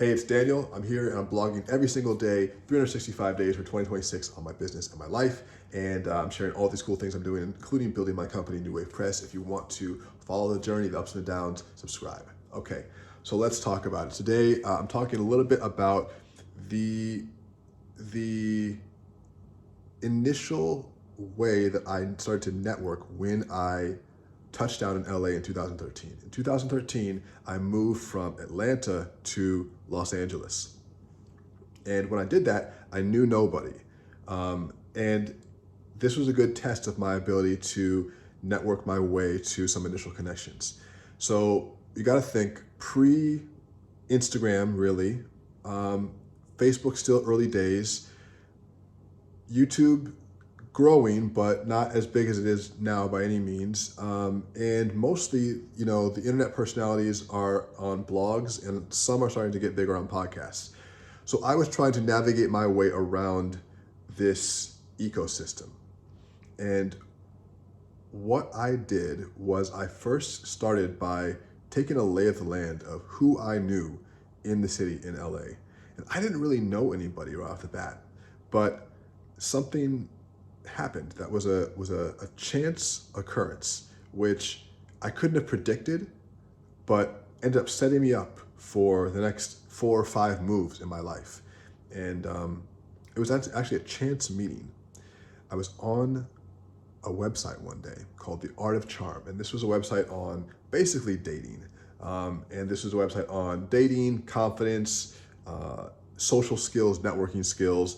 Hey, it's Daniel. I'm here and I'm blogging every single day, 365 days for 2026 on my business and my life. And I'm sharing all these cool things I'm doing, including building my company, New Wave Press. If you want to follow the journey, the ups and the downs, subscribe. Okay, so let's talk about it. Today, I'm talking a little bit about the initial way that I started to network when I touched down in LA in 2013. In 2013, I moved from Atlanta to Los Angeles. And when I did that, I knew nobody. And this was a good test of my ability to network my way to some initial connections. So you got to think pre-Instagram, really. Facebook still early days. YouTube growing, but not as big as it is now by any means. And mostly, the internet personalities are on blogs and some are starting to get bigger on podcasts. So I was trying to navigate my way around this ecosystem. And what I did was I first started by taking a lay of the land of who I knew in the city in LA. And I didn't really know anybody right off the bat, but something happened that was a chance occurrence, which I couldn't have predicted, but ended up setting me up for the next 4 or 5 moves in my life. And it was actually a chance meeting. I was on a website one day called The Art of Charm, and this was a website on basically dating. And this was a website on dating, confidence, social skills, networking skills.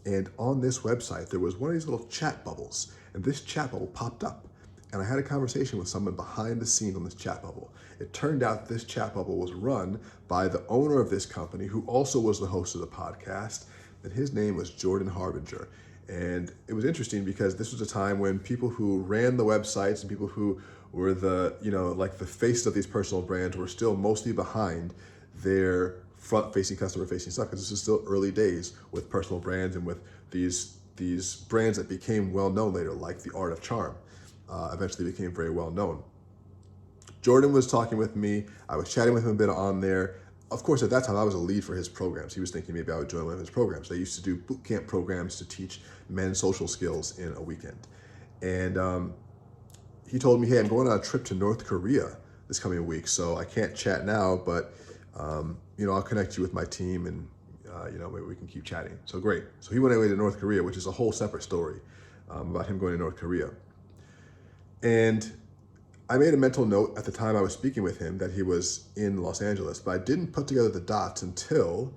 And on this website, there was one of these little chat bubbles, and this chat bubble popped up. And I had a conversation with someone behind the scenes on this chat bubble. It turned out this chat bubble was run by the owner of this company, who also was the host of the podcast, and his name was Jordan Harbinger. And it was interesting because this was a time when people who ran the websites and people who were the face of these personal brands were still mostly behind their front-facing, customer-facing stuff, because this is still early days with personal brands and with these brands that became well-known later, like The Art of Charm, eventually became very well-known. Jordan was talking with me. I was chatting with him a bit on there. Of course, at that time, I was a lead for his programs. He was thinking maybe I would join one of his programs. They used to do boot camp programs to teach men social skills in a weekend. And he told me, hey, I'm going on a trip to North Korea this coming week, so I can't chat now, but I'll connect you with my team and, maybe we can keep chatting. So great. So he went away to North Korea, which is a whole separate story about him going to North Korea. And I made a mental note at the time I was speaking with him that he was in Los Angeles, but I didn't put together the dots until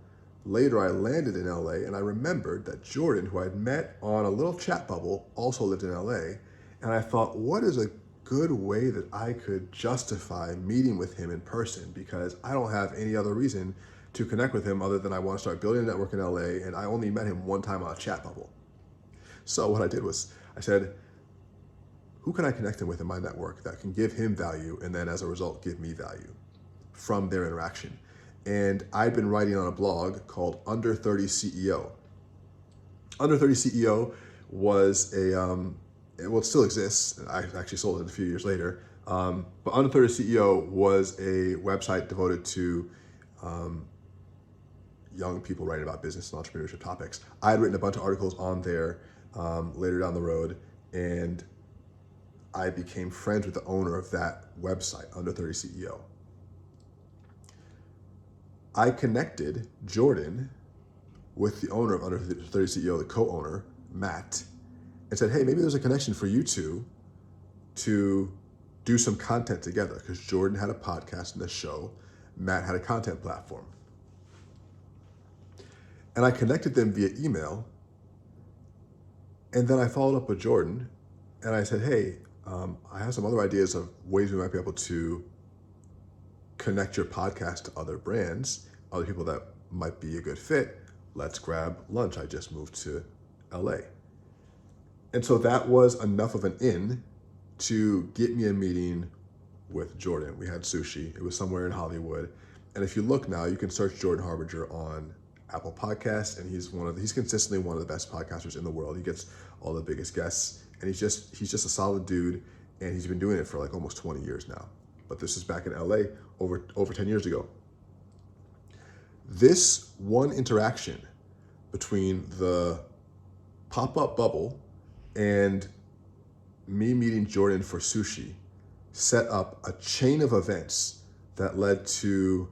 later I landed in LA, and I remembered that Jordan, who I'd met on a little chat bubble, also lived in LA. And I thought, what is a good way that I could justify meeting with him in person, because I don't have any other reason to connect with him other than I want to start building a network in LA, and I only met him one time on a chat bubble. So what I did was I said, who can I connect him with in my network that can give him value and then as a result give me value from their interaction? And I'd been writing on a blog called Under 30 CEO. Under 30 CEO was it still exists. I actually sold it a few years later. But Under 30 CEO was a website devoted to young people writing about business and entrepreneurship topics. I had written a bunch of articles on there later down the road, and I became friends with the owner of that website, Under 30 CEO. I connected Jordan with the owner of Under 30 CEO, the co-owner, Matt, and said, hey, maybe there's a connection for you two to do some content together, because Jordan had a podcast and a show, Matt had a content platform. And I connected them via email, and then I followed up with Jordan, and I said, hey, I have some other ideas of ways we might be able to connect your podcast to other brands, other people that might be a good fit. Let's grab lunch. I just moved to LA. And so that was enough of an in to get me a meeting with Jordan. We had sushi. It was somewhere in Hollywood. And if you look now, you can search Jordan Harbinger on Apple Podcasts, and he's consistently one of the best podcasters in the world. He gets all the biggest guests, and he's just a solid dude, and he's been doing it for like almost 20 years now. But this is back in LA over 10 years ago. This one interaction between the pop-up bubble and me meeting Jordan for sushi set up a chain of events that led to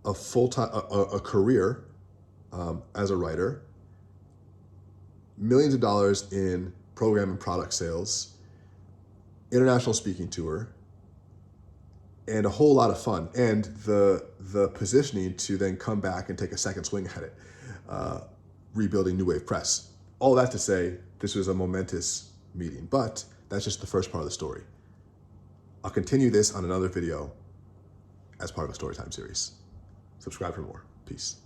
a full-time, a career as a writer, millions of dollars in program and product sales, international speaking tour, and a whole lot of fun. And the positioning to then come back and take a second swing at it, rebuilding New Wave Press. All that to say, this was a momentous meeting, but that's just the first part of the story. I'll continue this on another video as part of a Storytime series. Subscribe for more. Peace.